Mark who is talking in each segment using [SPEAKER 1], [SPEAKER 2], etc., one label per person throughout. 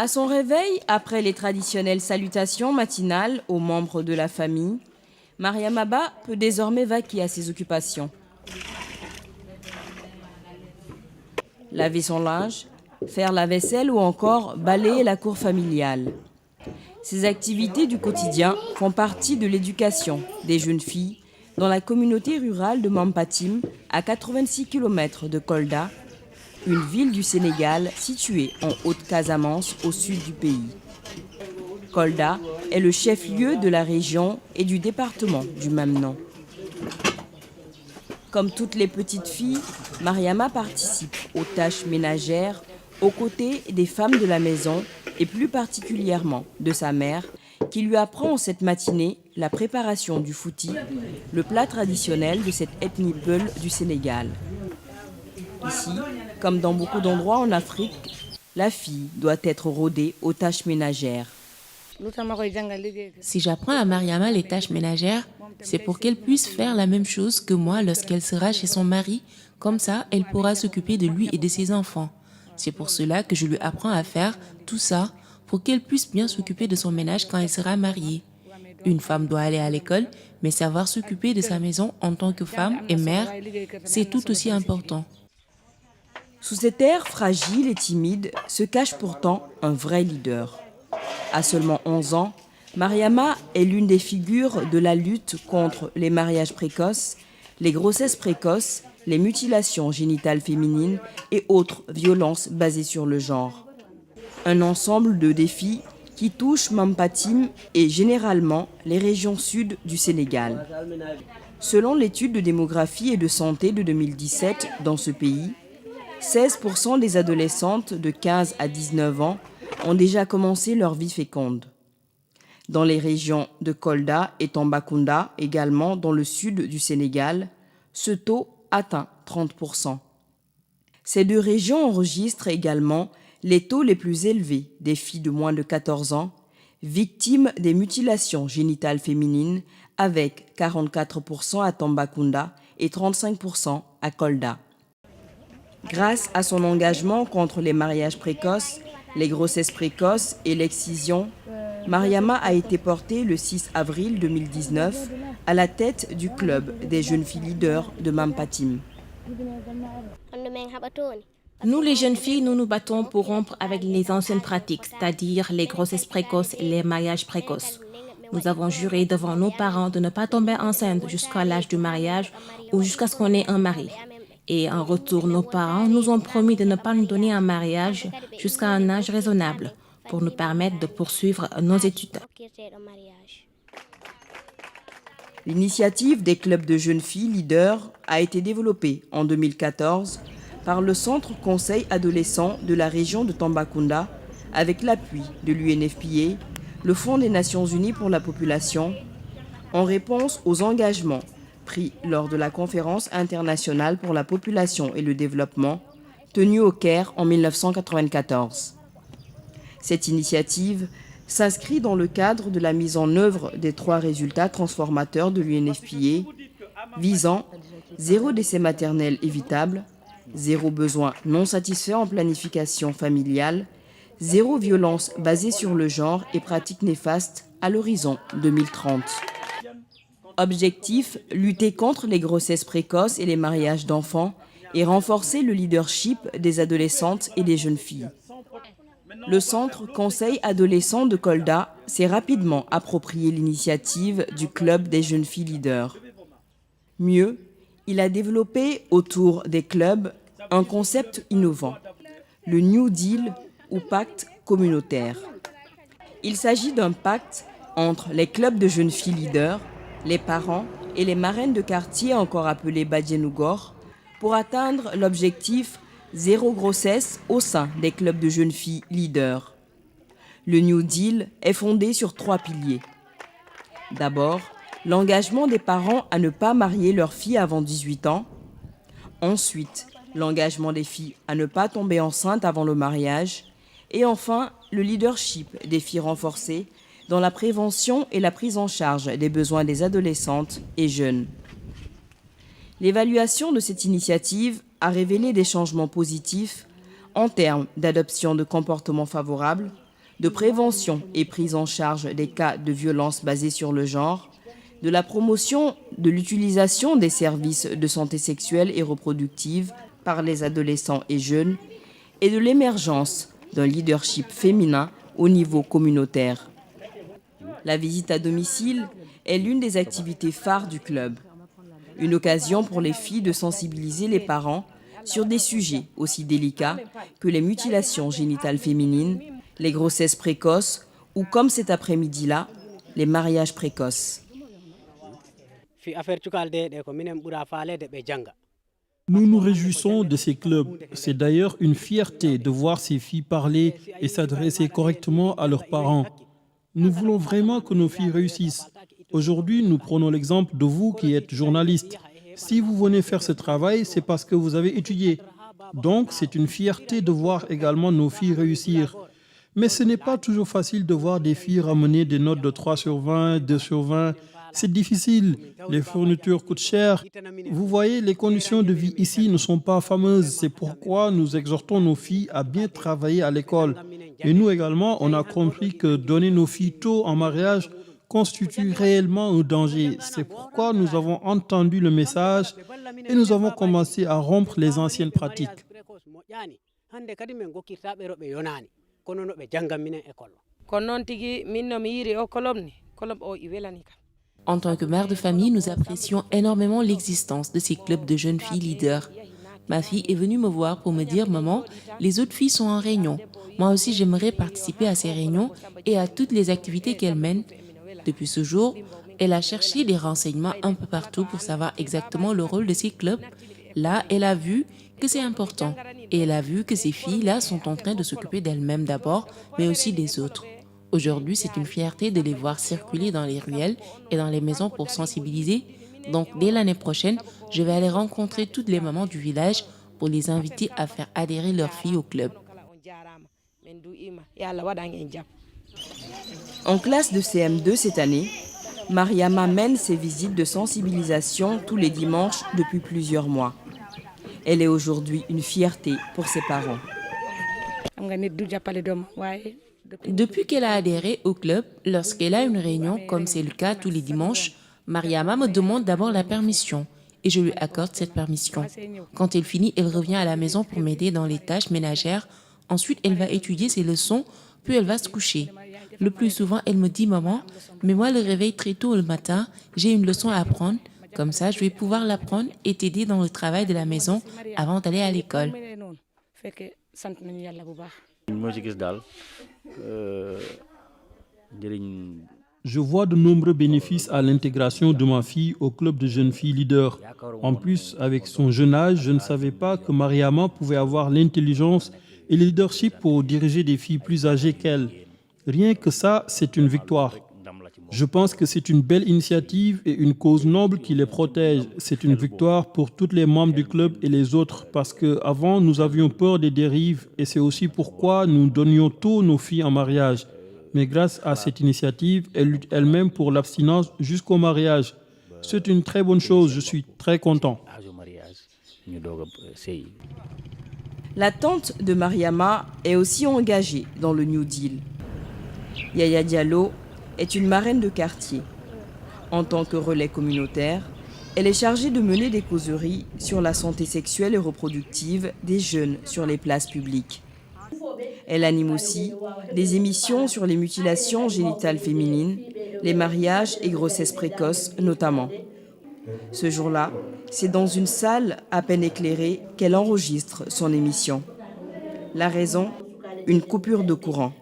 [SPEAKER 1] À son réveil, après les traditionnelles salutations matinales aux membres de la famille, Mariam Abba peut désormais vaquer à ses occupations. Laver son linge, faire la vaisselle ou encore balayer la cour familiale. Ces activités du quotidien font partie de l'éducation des jeunes filles dans la communauté rurale de Mampatim, à 86 km de Kolda, une ville du Sénégal située en Haute-Casamance au sud du pays. Kolda est le chef-lieu de la région et du département du même nom. Comme toutes les petites filles, Mariama participe aux tâches ménagères aux côtés des femmes de la maison et plus particulièrement de sa mère qui lui apprend cette matinée la préparation du fouti, le plat traditionnel de cette ethnie Peul du Sénégal. Ici, comme dans beaucoup d'endroits en Afrique, la fille doit être rodée aux tâches ménagères.
[SPEAKER 2] Si j'apprends à Mariama les tâches ménagères, c'est pour qu'elle puisse faire la même chose que moi lorsqu'elle sera chez son mari. Comme ça, elle pourra s'occuper de lui et de ses enfants. C'est pour cela que je lui apprends à faire tout ça, pour qu'elle puisse bien s'occuper de son ménage quand elle sera mariée. Une femme doit aller à l'école, mais savoir s'occuper de sa maison en tant que femme et mère, c'est tout aussi important.
[SPEAKER 1] Sous cet air fragile et timide se cache pourtant un vrai leader. À seulement 11 ans, Mariama est l'une des figures de la lutte contre les mariages précoces, les grossesses précoces, les mutilations génitales féminines et autres violences basées sur le genre. Un ensemble de défis qui touchent Mampatim et généralement les régions sud du Sénégal. Selon l'étude de démographie et de santé de 2017 dans ce pays, 16% des adolescentes de 15 à 19 ans ont déjà commencé leur vie féconde. Dans les régions de Kolda et Tambacounda, également dans le sud du Sénégal, ce taux atteint 30%. Ces deux régions enregistrent également les taux les plus élevés des filles de moins de 14 ans, victimes des mutilations génitales féminines, avec 44% à Tambacounda et 35% à Kolda. Grâce à son engagement contre les mariages précoces, les grossesses précoces et l'excision, Mariama a été portée le 6 avril 2019 à la tête du club des jeunes filles leaders de Mampatim.
[SPEAKER 3] Nous, les jeunes filles, nous nous battons pour rompre avec les anciennes pratiques, c'est-à-dire les grossesses précoces et les mariages précoces. Nous avons juré devant nos parents de ne pas tomber enceinte jusqu'à l'âge du mariage ou jusqu'à ce qu'on ait un mari. Et en retour, nos parents nous ont promis de ne pas nous donner un mariage jusqu'à un âge raisonnable pour nous permettre de poursuivre nos études.
[SPEAKER 1] L'initiative des clubs de jeunes filles leaders a été développée en 2014 par le Centre Conseil Adolescent de la région de Tambacounda avec l'appui de l'UNFPA, le Fonds des Nations Unies pour la population, en réponse aux engagements pris lors de la conférence internationale pour la population et le développement tenue au Caire en 1994. Cette initiative s'inscrit dans le cadre de la mise en œuvre des 3 résultats transformateurs de l'UNFPA visant 0 décès maternel évitable, 0 besoin non satisfait en planification familiale, 0 violence basée sur le genre et pratiques néfastes à l'horizon 2030. Objectif, lutter contre les grossesses précoces et les mariages d'enfants et renforcer le leadership des adolescentes et des jeunes filles. Le Centre Conseil Adolescent de Kolda s'est rapidement approprié l'initiative du Club des jeunes filles leaders. Mieux, il a développé autour des clubs un concept innovant, le New Deal ou pacte communautaire. Il s'agit d'un pacte entre les clubs de jeunes filles leaders, les parents et les marraines de quartier, encore appelées Badjenougor, pour atteindre l'objectif 0 grossesse au sein des clubs de jeunes filles leaders. Le New Deal est fondé sur 3 piliers. D'abord, l'engagement des parents à ne pas marier leurs filles avant 18 ans. Ensuite, l'engagement des filles à ne pas tomber enceintes avant le mariage. Et enfin, le leadership des filles renforcé dans la prévention et la prise en charge des besoins des adolescentes et jeunes. L'évaluation de cette initiative a révélé des changements positifs en termes d'adoption de comportements favorables, de prévention et prise en charge des cas de violence basés sur le genre, de la promotion de l'utilisation des services de santé sexuelle et reproductive par les adolescents et jeunes et de l'émergence d'un leadership féminin au niveau communautaire. La visite à domicile est l'une des activités phares du club. Une occasion pour les filles de sensibiliser les parents sur des sujets aussi délicats que les mutilations génitales féminines, les grossesses précoces ou, comme cet après-midi-là, les mariages précoces.
[SPEAKER 4] Nous nous réjouissons de ces clubs. C'est d'ailleurs une fierté de voir ces filles parler et s'adresser correctement à leurs parents. Nous voulons vraiment que nos filles réussissent. Aujourd'hui, nous prenons l'exemple de vous qui êtes journaliste. Si vous venez faire ce travail, c'est parce que vous avez étudié. Donc, c'est une fierté de voir également nos filles réussir. Mais ce n'est pas toujours facile de voir des filles ramener des notes de 3 sur 20, 2 sur 20. C'est difficile. Les fournitures coûtent cher. Vous voyez, les conditions de vie ici ne sont pas fameuses. C'est pourquoi nous exhortons nos filles à bien travailler à l'école. Et nous également, on a compris que donner nos filles tôt en mariage constitue réellement un danger. C'est pourquoi nous avons entendu le message et nous avons commencé à rompre les anciennes pratiques.
[SPEAKER 2] En tant que mère de famille, nous apprécions énormément l'existence de ces clubs de jeunes filles leaders. Ma fille est venue me voir pour me dire « Maman, les autres filles sont en réunion. Moi aussi, j'aimerais participer à ces réunions et à toutes les activités qu'elles mènent. » Depuis ce jour, elle a cherché des renseignements un peu partout pour savoir exactement le rôle de ces clubs. Là, elle a vu que c'est important et elle a vu que ces filles-là sont en train de s'occuper d'elles-mêmes d'abord, mais aussi des autres. Aujourd'hui, c'est une fierté de les voir circuler dans les ruelles et dans les maisons pour sensibiliser. Donc, dès l'année prochaine, je vais aller rencontrer toutes les mamans du village pour les inviter à faire adhérer leurs filles au club.
[SPEAKER 1] En classe de CM2 cette année, Mariama mène ses visites de sensibilisation tous les dimanches depuis plusieurs mois. Elle est aujourd'hui une fierté pour ses parents.
[SPEAKER 2] Depuis qu'elle a adhéré au club, lorsqu'elle a une réunion, comme c'est le cas tous les dimanches, Mariama me demande d'abord la permission et je lui accorde cette permission. Quand elle finit, elle revient à la maison pour m'aider dans les tâches ménagères. Ensuite, elle va étudier ses leçons, puis elle va se coucher. Le plus souvent, elle me dit « Maman, mets-moi le réveil très tôt le matin, j'ai une leçon à apprendre. Comme ça, je vais pouvoir l'apprendre et t'aider dans le travail de la maison avant d'aller à l'école. »
[SPEAKER 4] Je vois de nombreux bénéfices à l'intégration de ma fille au club de jeunes filles leaders. En plus, avec son jeune âge, je ne savais pas que Mariama pouvait avoir l'intelligence et le leadership pour diriger des filles plus âgées qu'elle. Rien que ça, c'est une victoire. Je pense que c'est une belle initiative et une cause noble qui les protège. C'est une victoire pour tous les membres du club et les autres parce qu'avant, nous avions peur des dérives et c'est aussi pourquoi nous donnions tôt nos filles en mariage. Mais grâce à cette initiative, elle lutte elle-même pour l'abstinence jusqu'au mariage. C'est une très bonne chose, je suis très content.
[SPEAKER 1] La tante de Mariama est aussi engagée dans le New Deal. Yaya Diallo est une marraine de quartier. En tant que relais communautaire, elle est chargée de mener des causeries sur la santé sexuelle et reproductive des jeunes sur les places publiques. Elle anime aussi des émissions sur les mutilations génitales féminines, les mariages et grossesses précoces notamment. Ce jour-là, c'est dans une salle à peine éclairée qu'elle enregistre son émission. La raison, une coupure de courant.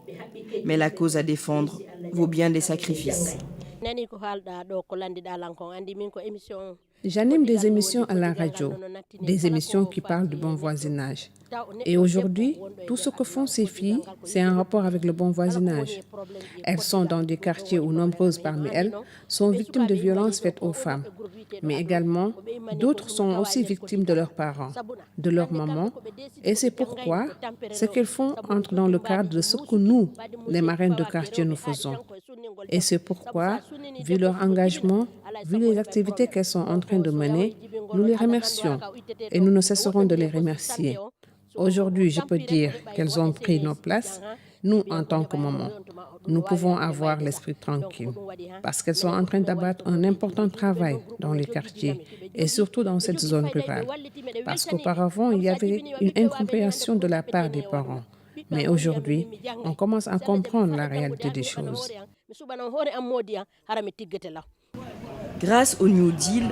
[SPEAKER 1] Mais la cause à défendre vaut bien des sacrifices.
[SPEAKER 5] J'anime des émissions à la radio, des émissions qui parlent de bon voisinage. Et aujourd'hui, tout ce que font ces filles, c'est un rapport avec le bon voisinage. Elles sont dans des quartiers où nombreuses parmi elles sont victimes de violences faites aux femmes. Mais également, d'autres sont aussi victimes de leurs parents, de leurs mamans. Et c'est pourquoi ce qu'elles font entre dans le cadre de ce que nous, les marraines de quartier, nous faisons. Et c'est pourquoi, vu leur engagement, vu les activités qu'elles sont en train de mener, nous les remercions et nous ne cesserons de les remercier. Aujourd'hui, je peux dire qu'elles ont pris nos places Nous, en tant que maman, nous pouvons avoir l'esprit tranquille parce qu'elles sont en train d'abattre un important travail dans les quartiers et surtout dans cette zone rurale. Parce qu'auparavant, il y avait une incompréhension de la part des parents. Mais aujourd'hui, on commence à comprendre la réalité des choses.
[SPEAKER 1] Grâce au New Deal,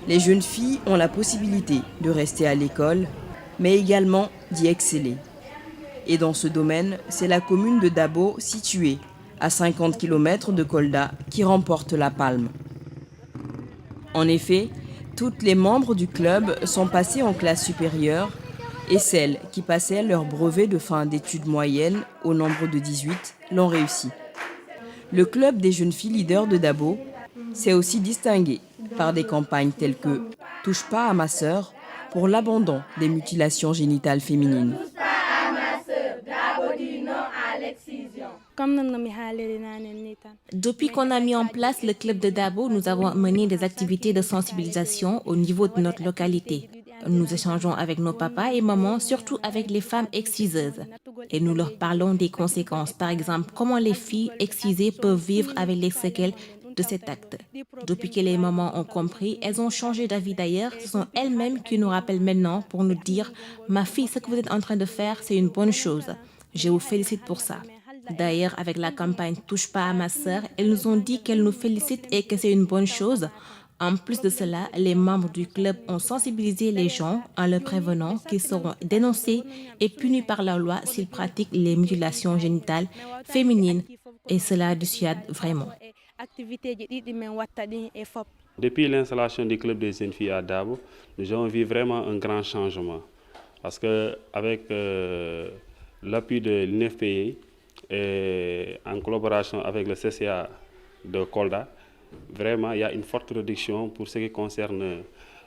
[SPEAKER 1] les jeunes filles ont la possibilité de rester à l'école, mais également d'y exceller. Et dans ce domaine, c'est la commune de Dabo, située à 50 km de Kolda, qui remporte la palme. En effet, toutes les membres du club sont passées en classe supérieure et celles qui passaient leur brevet de fin d'études moyennes, au nombre de 18, l'ont réussi. Le club des jeunes filles leaders de Dabo s'est aussi distingué par des campagnes telles que « Touche pas à ma sœur » pour l'abandon des mutilations génitales féminines.
[SPEAKER 3] Depuis qu'on a mis en place le club de Dabo, nous avons mené des activités de sensibilisation au niveau de notre localité. Nous échangeons avec nos papas et mamans, surtout avec les femmes exciseuses. Et nous leur parlons des conséquences. Par exemple, comment les filles excisées peuvent vivre avec les séquelles de cet acte. Depuis que les mamans ont compris, elles ont changé d'avis d'ailleurs. Ce sont elles-mêmes qui nous rappellent maintenant pour nous dire « Ma fille, ce que vous êtes en train de faire, c'est une bonne chose. Je vous félicite pour ça. » D'ailleurs, avec la campagne « Touche pas à ma sœur », elles nous ont dit qu'elles nous félicitent et que c'est une bonne chose. En plus de cela, les membres du club ont sensibilisé les gens en leur prévenant qu'ils seront dénoncés et punis par la loi s'ils pratiquent les mutilations génitales féminines. Et cela dissuade vraiment.
[SPEAKER 6] Depuis l'installation du club des jeunes filles à Dabo, nous avons vu vraiment un grand changement. Parce qu'avec l'appui de l'INFPI et en collaboration avec le CCA de Kolda, vraiment, il y a une forte réduction pour ce qui concerne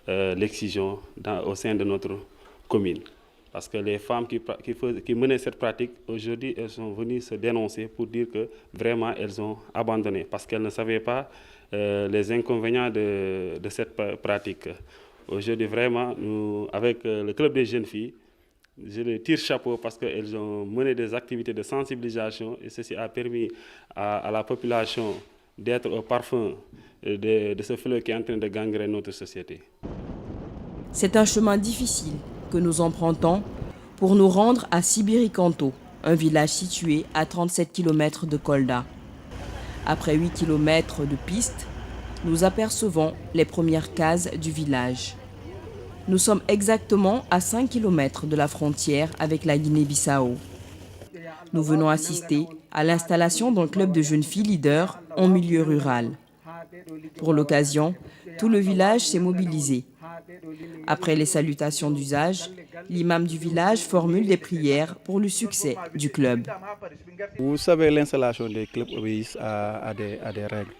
[SPEAKER 6] l'excision au sein de notre commune. Parce que les femmes qui menaient cette pratique, aujourd'hui, elles sont venues se dénoncer pour dire que vraiment, elles ont abandonné. Parce qu'elles ne savaient pas les inconvénients de cette pratique. Aujourd'hui, vraiment, nous, avec le club des jeunes filles, je les tire chapeau parce qu'elles ont mené des activités de sensibilisation et ceci a permis à la population d'être au parfum de ce fléau qui est en train de gangréner notre société.
[SPEAKER 1] C'est un chemin difficile que nous empruntons pour nous rendre à Sibirikanto, un village situé à 37 km de Kolda. Après 8 km de piste, nous apercevons les premières cases du village. Nous sommes exactement à 5 km de la frontière avec la Guinée-Bissau. Nous venons assister à l'installation d'un club de jeunes filles leaders en milieu rural. Pour l'occasion, tout le village s'est mobilisé. Après les salutations d'usage, l'imam du village formule des prières pour le succès du club.
[SPEAKER 7] Vous savez, l'installation des clubs obéit à des règles.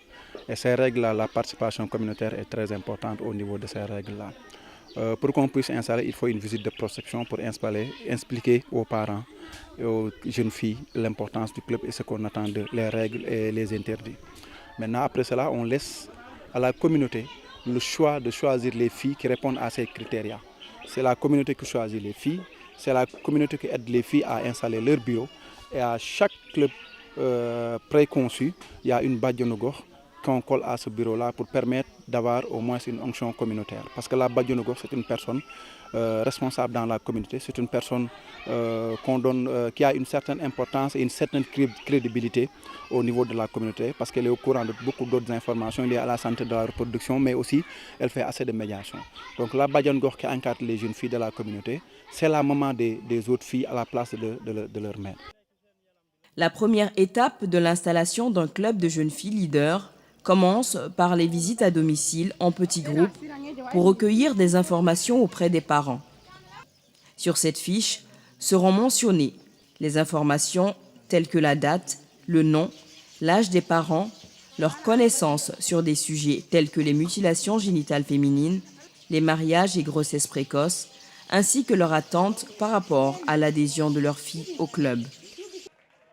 [SPEAKER 7] Et ces règles-là, la participation communautaire est très importante au niveau de ces règles-là. Pour qu'on puisse installer, il faut une visite de prospection pour expliquer aux parents et aux jeunes filles l'importance du club et ce qu'on attend de les règles et les interdits. Maintenant, après cela, on laisse à la communauté le choix de choisir les filles qui répondent à ces critères. C'est la communauté qui choisit les filles, c'est la communauté qui aide les filles à installer leur bureau. Et à chaque club préconçu, il y a une badjonogor qu'on colle à ce bureau-là pour permettre d'avoir au moins une onction communautaire. Parce que la badjonogor, c'est une personne responsable dans la communauté, c'est une personne qui a une certaine importance et une certaine crédibilité au niveau de la communauté parce qu'elle est au courant de beaucoup d'autres informations liées à la santé de la reproduction, mais aussi elle fait assez de médiation. Donc la badjonogor qui encadre les jeunes filles de la communauté, c'est la maman des autres filles à la place de leur mère.
[SPEAKER 1] La première étape de l'installation d'un club de jeunes filles leaders commence par les visites à domicile en petits groupes pour recueillir des informations auprès des parents. Sur cette fiche seront mentionnées les informations telles que la date, le nom, l'âge des parents, leurs connaissances sur des sujets tels que les mutilations génitales féminines, les mariages et grossesses précoces, ainsi que leur attente par rapport à l'adhésion de leur fille au club.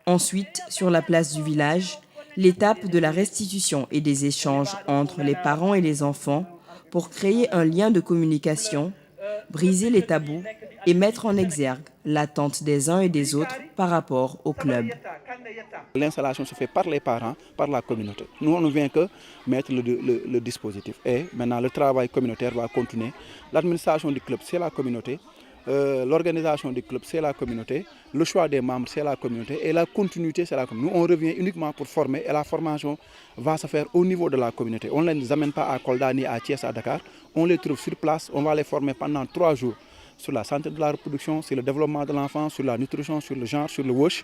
[SPEAKER 1] Ensuite, sur la place du village, l'étape de la restitution et des échanges entre les parents et les enfants pour créer un lien de communication, briser les tabous et mettre en exergue l'attente des uns et des autres par rapport au club.
[SPEAKER 7] L'installation se fait par les parents, par la communauté. Nous, on ne vient que mettre le dispositif. Et maintenant, le travail communautaire va continuer. L'administration du club, c'est la communauté. L'organisation du club, c'est la communauté. Le choix des membres, c'est la communauté. Et la continuité, c'est la communauté. Nous, on revient uniquement pour former. Et la formation va se faire au niveau de la communauté. On ne les amène pas à Kolda ni à Thiès, à Dakar. On les trouve sur place. On va les former pendant 3 jours sur la santé de la reproduction, sur le développement de l'enfant, sur la nutrition, sur le genre, sur le WASH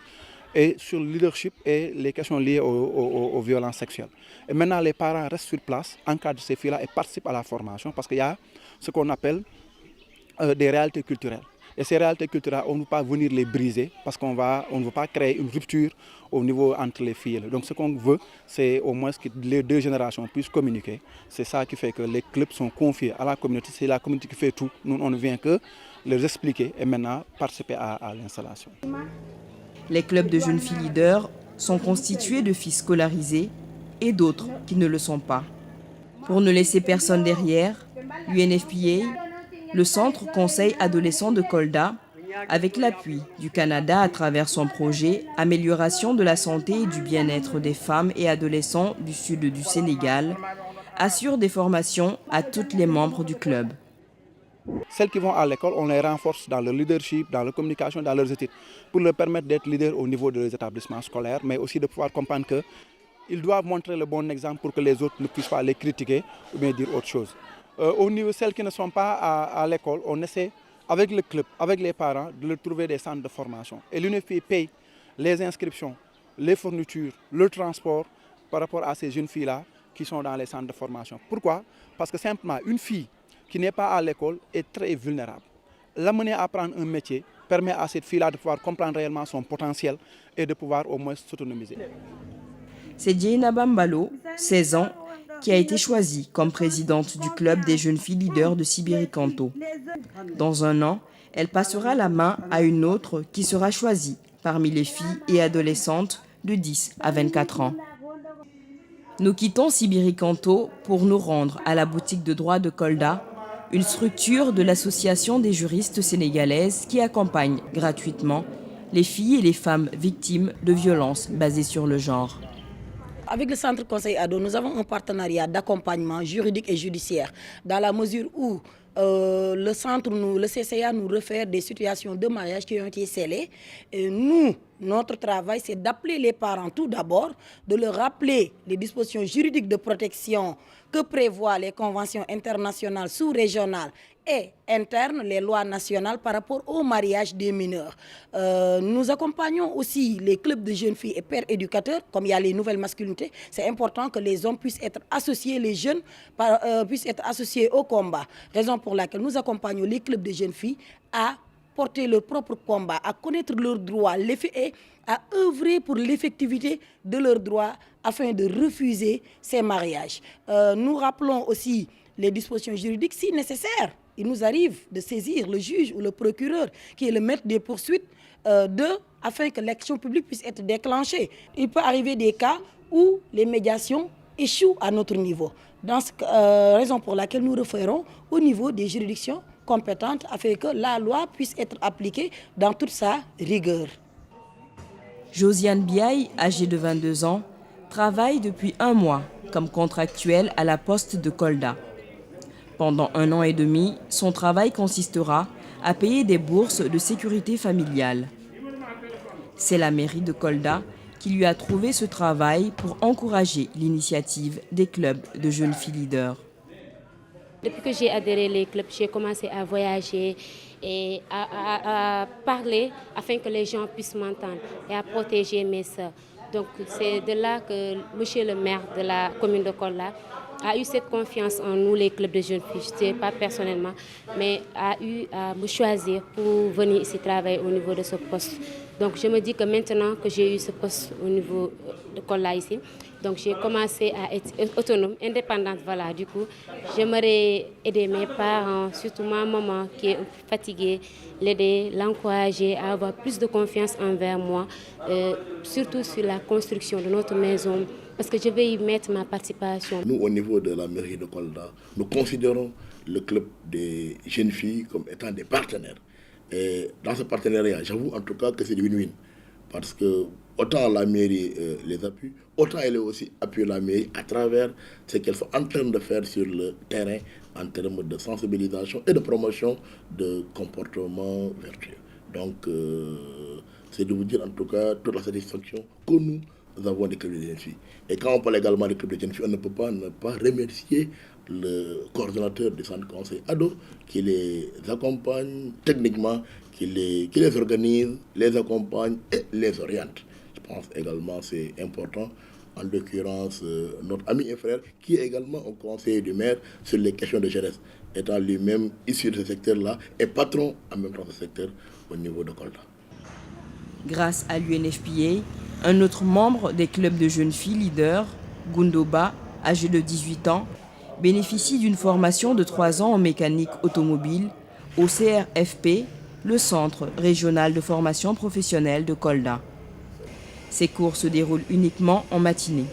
[SPEAKER 7] et sur le leadership et les questions liées aux violences sexuelles. Et maintenant, les parents restent sur place, encadrent ces filles-là et participent à la formation parce qu'il y a ce qu'on appelle des réalités culturelles. Et ces réalités culturelles, on ne veut pas venir les briser parce on ne veut pas créer une rupture au niveau entre les filles. Donc ce qu'on veut, c'est au moins que les 2 générations puissent communiquer. C'est ça qui fait que les clubs sont confiés à la communauté. C'est la communauté qui fait tout. Nous, on ne vient que les expliquer et maintenant participer à l'installation.
[SPEAKER 1] Les clubs de jeunes filles leaders sont constitués de filles scolarisées et d'autres qui ne le sont pas. Pour ne laisser personne derrière, l'UNFPA, le Centre Conseil Adolescent de Kolda, avec l'appui du Canada à travers son projet Amélioration de la santé et du bien-être des femmes et adolescents du sud du Sénégal, assure des formations à tous les membres du club.
[SPEAKER 7] Celles qui vont à l'école, on les renforce dans leur leadership, dans leur communication, dans leurs études, pour leur permettre d'être leaders au niveau des établissements scolaires, mais aussi de pouvoir comprendre qu'ils doivent montrer le bon exemple pour que les autres ne puissent pas les critiquer ou bien dire autre chose. Au niveau de celles qui ne sont pas à l'école, on essaie avec le club, avec les parents, de leur trouver des centres de formation. Et l'UNFPA paye les inscriptions, les fournitures, le transport par rapport à ces jeunes filles-là qui sont dans les centres de formation. Pourquoi? Parce que simplement, une fille qui n'est pas à l'école est très vulnérable. L'amener à apprendre un métier permet à cette fille-là de pouvoir comprendre réellement son potentiel et de pouvoir au moins s'autonomiser.
[SPEAKER 1] C'est Diena Bambalo, 16 ans, qui a été choisie comme présidente du club des jeunes filles leaders de Sibiri-Kanto. Dans 1 an, elle passera la main à une autre qui sera choisie parmi les filles et adolescentes de 10 à 24 ans. Nous quittons Sibiri-Kanto pour nous rendre à la boutique de droit de Kolda, une structure de l'Association des juristes sénégalaises qui accompagne gratuitement les filles et les femmes victimes de violences basées sur le genre.
[SPEAKER 8] Avec le Centre Conseil Ado, nous avons un partenariat d'accompagnement juridique et judiciaire dans la mesure où le CCA nous réfère des situations de mariage qui ont été scellées. Et nous, notre travail, c'est d'appeler les parents tout d'abord, de leur rappeler les dispositions juridiques de protection que prévoient les conventions internationales, sous-régionales et internes, les lois nationales par rapport au mariage des mineurs. Nous accompagnons aussi les clubs de jeunes filles et pères éducateurs, comme il y a les nouvelles masculinités. C'est important que les hommes puissent être associés, les jeunes puissent être associés au combat. Raison pour laquelle nous accompagnons les clubs de jeunes filles à porter leur propre combat, à connaître leurs droits, et à œuvrer pour l'effectivité de leurs droits afin de refuser ces mariages. Nous rappelons aussi les dispositions juridiques si nécessaire. Il nous arrive de saisir le juge ou le procureur qui est le maître des poursuites afin que l'action publique puisse être déclenchée. Il peut arriver des cas où les médiations échouent à notre niveau. Dans raison pour laquelle nous référons au niveau des juridictions compétentes afin que la loi puisse être appliquée dans toute sa rigueur.
[SPEAKER 1] Josiane Biaye, âgée de 22 ans, travaille depuis 1 mois comme contractuelle à la poste de Kolda. Pendant 1 an et demi, son travail consistera à payer des bourses de sécurité familiale. C'est la mairie de Kolda qui lui a trouvé ce travail pour encourager l'initiative des clubs de jeunes filles leaders.
[SPEAKER 9] Depuis que j'ai adhéré aux clubs, j'ai commencé à voyager et à parler afin que les gens puissent m'entendre et à protéger mes sœurs. Donc c'est de là que monsieur le maire de la commune de Kolda a eu cette confiance en nous, les clubs de jeunes filles, je ne sais pas personnellement, mais a eu à me choisir pour venir ici travailler au niveau de ce poste. Donc je me dis que maintenant que j'ai eu ce poste au niveau de Kolda ici, donc j'ai commencé à être autonome, indépendante. Voilà, du coup, j'aimerais aider mes parents, surtout ma maman qui est fatiguée, l'aider, l'encourager à avoir plus de confiance envers moi, surtout sur la construction de notre maison, parce que je vais y mettre ma participation.
[SPEAKER 10] Nous, au niveau de la mairie de Kolda, nous considérons le club des jeunes filles comme étant des partenaires. Et dans ce partenariat, j'avoue en tout cas que c'est du win-win. Parce que autant la mairie les appuie, autant elle est aussi appuie la mairie à travers ce qu'elles sont en train de faire sur le terrain en termes de sensibilisation et de promotion de comportements vertueux. Donc, c'est de vous dire en tout cas toute la satisfaction que nous avons des clubs de jeunes filles. Et quand on parle également des clubs de jeunes filles, on ne peut pas ne pas remercier le coordonnateur du centre conseil ado qui les accompagne techniquement, qui les organise, les accompagne et les oriente. Je pense également c'est important. En l'occurrence, notre ami et frère, qui est également au conseil du maire sur les questions de jeunesse, étant lui-même issu de ce secteur-là et patron en même temps de ce secteur au niveau de Kolda.
[SPEAKER 1] Grâce à l'UNFPA, un autre membre des clubs de jeunes filles leaders, Gundoba, âgé de 18 ans, bénéficie d'une formation de 3 ans en mécanique automobile au CRFP, le Centre régional de formation professionnelle de Kolda. Ces cours se déroulent uniquement en matinée.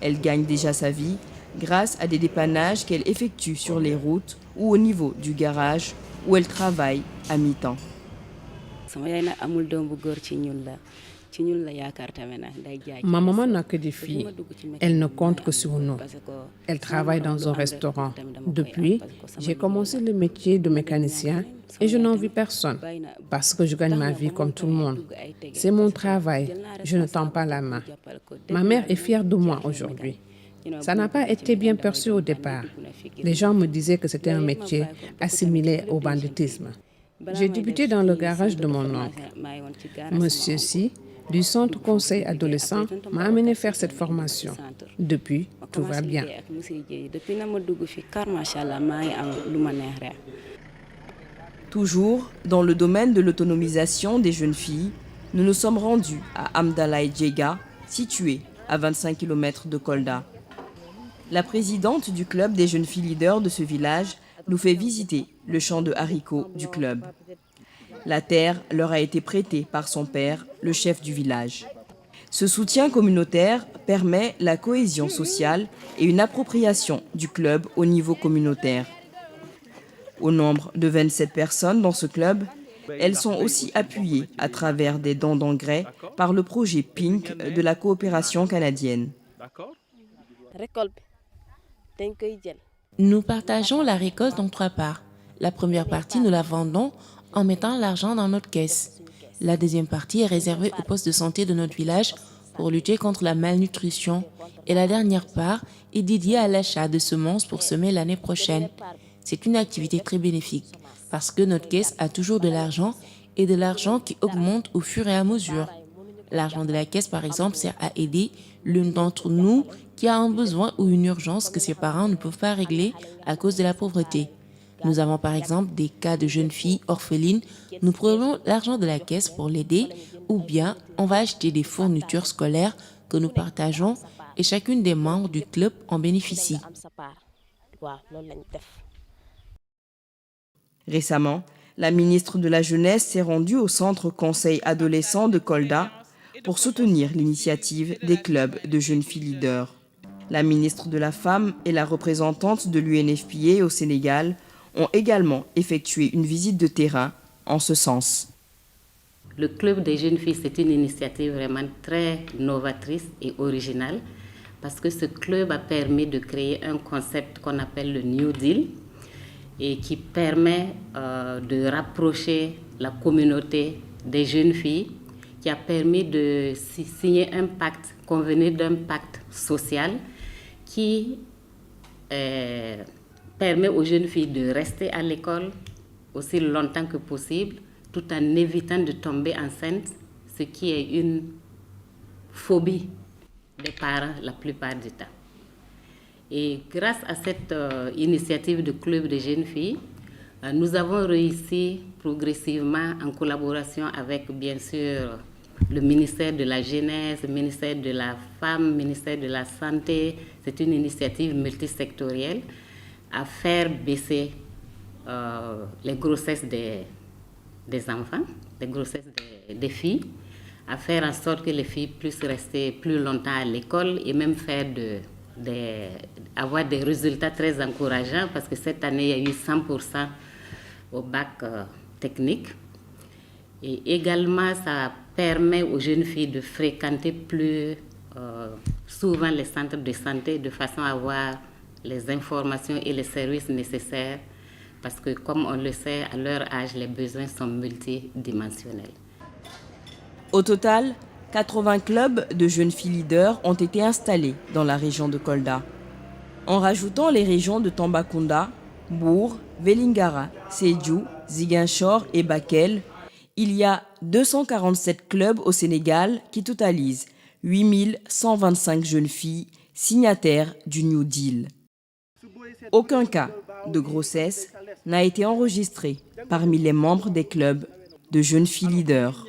[SPEAKER 1] Elle gagne déjà sa vie grâce à des dépannages qu'elle effectue sur les routes ou au niveau du garage où elle travaille à mi-temps.
[SPEAKER 5] Ma maman n'a que des filles. Elle ne compte que sur nous. Elle travaille dans un restaurant. Depuis, j'ai commencé le métier de mécanicien et je n'envie personne parce que je gagne ma vie comme tout le monde. C'est mon travail. Je ne tends pas la main. Ma mère est fière de moi aujourd'hui. Ça n'a pas été bien perçu au départ. Les gens me disaient que c'était un métier assimilé au banditisme. J'ai débuté dans le garage de mon oncle. Monsieur Si, du centre conseil adolescent, m'a amené faire cette formation. Depuis, tout va bien.
[SPEAKER 1] Toujours dans le domaine de l'autonomisation des jeunes filles, nous nous sommes rendus à Amdalaï Djega, situé à 25 km de Kolda. La présidente du club des jeunes filles leaders de ce village nous fait visiter le champ de haricots du club. La terre leur a été prêtée par son père, le chef du village. Ce soutien communautaire permet la cohésion sociale et une appropriation du club au niveau communautaire. Au nombre de 27 personnes dans ce club, elles sont aussi appuyées à travers des dons d'engrais par le projet PINK de la coopération canadienne.
[SPEAKER 2] Nous partageons la récolte en 3 parts. La première partie, nous la vendons en mettant l'argent dans notre caisse. La deuxième partie est réservée au poste de santé de notre village pour lutter contre la malnutrition. Et la dernière part est dédiée à l'achat de semences pour semer l'année prochaine. C'est une activité très bénéfique parce que notre caisse a toujours de l'argent et de l'argent qui augmente au fur et à mesure. L'argent de la caisse, par exemple, sert à aider l'une d'entre nous qui a un besoin ou une urgence que ses parents ne peuvent pas régler à cause de la pauvreté. Nous avons par exemple des cas de jeunes filles orphelines. Nous prenons l'argent de la caisse pour l'aider ou bien on va acheter des fournitures scolaires que nous partageons et chacune des membres du club en bénéficie.
[SPEAKER 1] Récemment, la ministre de la Jeunesse s'est rendue au centre conseil adolescent de Kolda pour soutenir l'initiative des clubs de jeunes filles leaders. La ministre de la Femme et la représentante de l'UNFPA au Sénégal ont également effectué une visite de terrain en ce sens.
[SPEAKER 11] Le club des jeunes filles, c'est une initiative vraiment très novatrice et originale parce que ce club a permis de créer un concept qu'on appelle le New Deal et qui permet de rapprocher la communauté des jeunes filles, qui a permis de signer un pacte, convenir d'un pacte social qui permet aux jeunes filles de rester à l'école aussi longtemps que possible, tout en évitant de tomber enceinte, ce qui est une phobie des parents la plupart du temps. Et grâce à cette initiative de club de jeunes filles, nous avons réussi progressivement en collaboration avec, bien sûr, le ministère de la Jeunesse, le ministère de la Femme, le ministère de la Santé. C'est une initiative multisectorielle à faire baisser les grossesses des enfants, les grossesses des filles, à faire en sorte que les filles puissent rester plus longtemps à l'école et même faire avoir des résultats très encourageants parce que cette année, il y a eu 100% au bac technique. Et également, ça a permet aux jeunes filles de fréquenter plus souvent les centres de santé de façon à avoir les informations et les services nécessaires parce que, comme on le sait, à leur âge, les besoins sont multidimensionnels.
[SPEAKER 1] Au total, 80 clubs de jeunes filles leaders ont été installés dans la région de Kolda. En rajoutant les régions de Tambacounda, Bour, Vélingara, Sédhiou, Ziguinchor et Bakel, il y a 247 clubs au Sénégal qui totalisent 8125 jeunes filles signataires du New Deal. Aucun cas de grossesse n'a été enregistré parmi les membres des clubs de jeunes filles leaders.